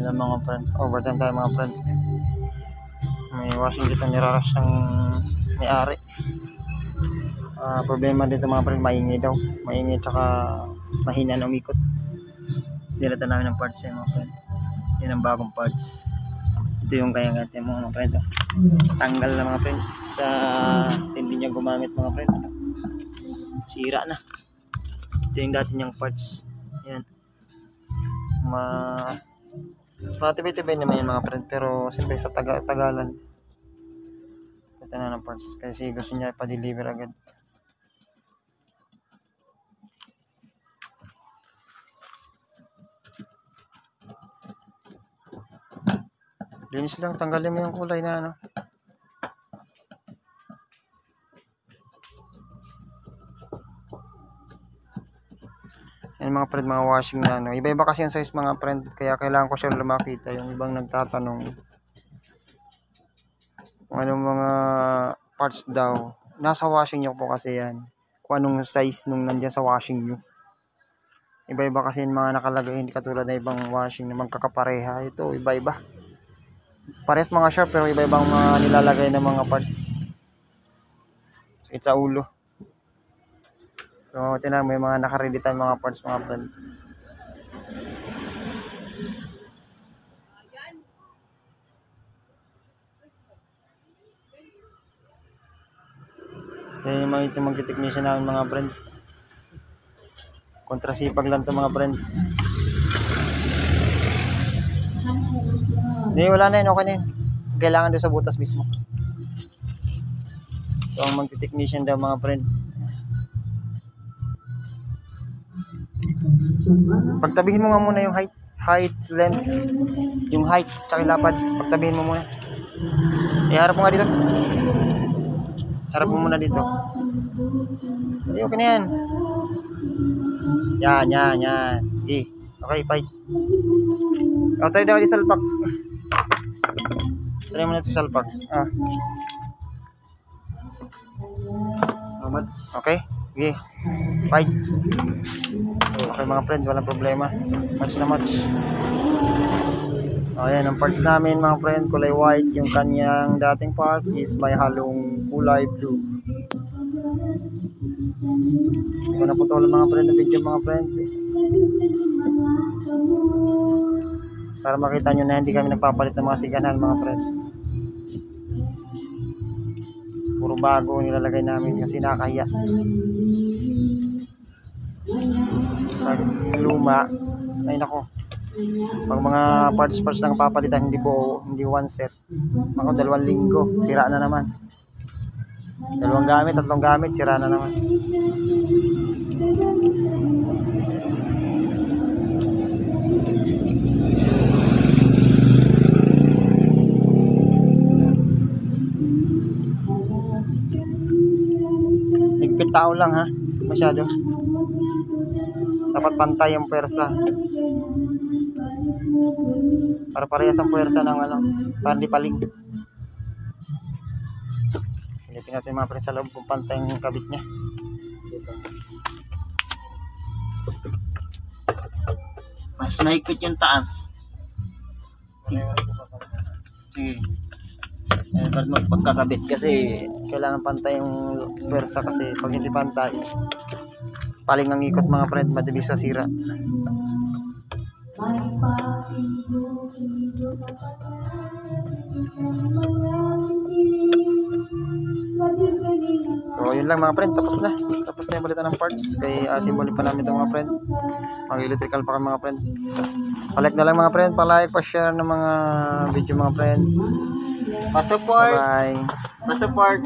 Yan mga friend, overtime tayo mga friend. May washing dito nirarush ng may-ari. Problema dito mga friend, maingay daw. Maingay tsaka mahina na umikot. Nilata namin ng parts yan mga friend. Yan ang bagong parts. Ito yung kaya natin mga friend. Tanggal na mga friend. Sa hindi niya gumamit mga friend. Sira na. Ito yung dati niyang parts. Yan. Patibay-tibay naman yung mga friend. Pero siyempre sa tagalan. Ito na ng parts. Kasi gusto niya pa-deliver agad. Linis lang, tanggalin mo yung kulay na ano. Yan mga friend, mga washing na ano. Iba-iba kasi yung size mga friend, kaya kailangan ko siya lumakita. Yung ibang nagtatanong kung anong mga parts daw. Nasa washing nyo po kasi yan. Kung anong size nung nandyan sa washing nyo. Iba-iba kasi yung mga nakalagay, hindi katulad na ibang washing na magkakapareha. Ito, iba-iba. Pares mga sharp pero iba-ibang mga nilalagay ng mga parts. Sakit sa ulo. So, tinan mo yung mga nakaready tayo mga parts mga friend. Kaya yung mga magti-technician namin mga friend. Kontrasipag lang to mga friend. Hindi, wala na yun, okay na yun. Kailangan doon sa butas mismo. So, ang magti-technician daw mga friend. Pagtabihin mo nga muna yung height, length, yung height, tsaka lapad. Pagtabihin mo muna. Iharap mo nga dito. Harap mo muna dito. Hindi, okay na yan. Yan. Okay, fight. O, tayo daw di salpak. Try mo na ito salpak. Okay? Okay. Fight. Okay mga friend, walang problema. Match na match. Ayan, ang parts namin mga friend, kulay white. Yung kanyang dating parts is may halong kulay blue. Hindi ko naputulan mga friend ng video mga friend. Para makita nyo na hindi kami nagpapalit ng mga siganan mga friend. Puro bago nilalagay namin kasi nakakahiya. Pag luma, ay nako. Pag mga parts lang papalitan, hindi one set. Ako 2 linggo, sira na naman. 2 gamit, 3 gamit, sira na naman. Higpit tao lang ha, masyado. Dapat pantay ang puwersa. Para parehas ang puwersa ng ano, para di paling. Silipin natin mga friend sa loob kung pantay yung kabit niya. Mas mahigpit yung taas. Sige. Para magpagkakabit kasi kailangan pantay yung puwersa kasi pag hindi pantay paling ang ikot mga friend, madalis sira. So yun lang mga friend, tapos na yung balitan ng parts. Kaya simbolin pa namin ito mga friend. Mag-electrical pa kami mga friend. Palike na lang mga friend, palike, pa-share ng mga video mga friend. Pa-support. Bye. Pa-support.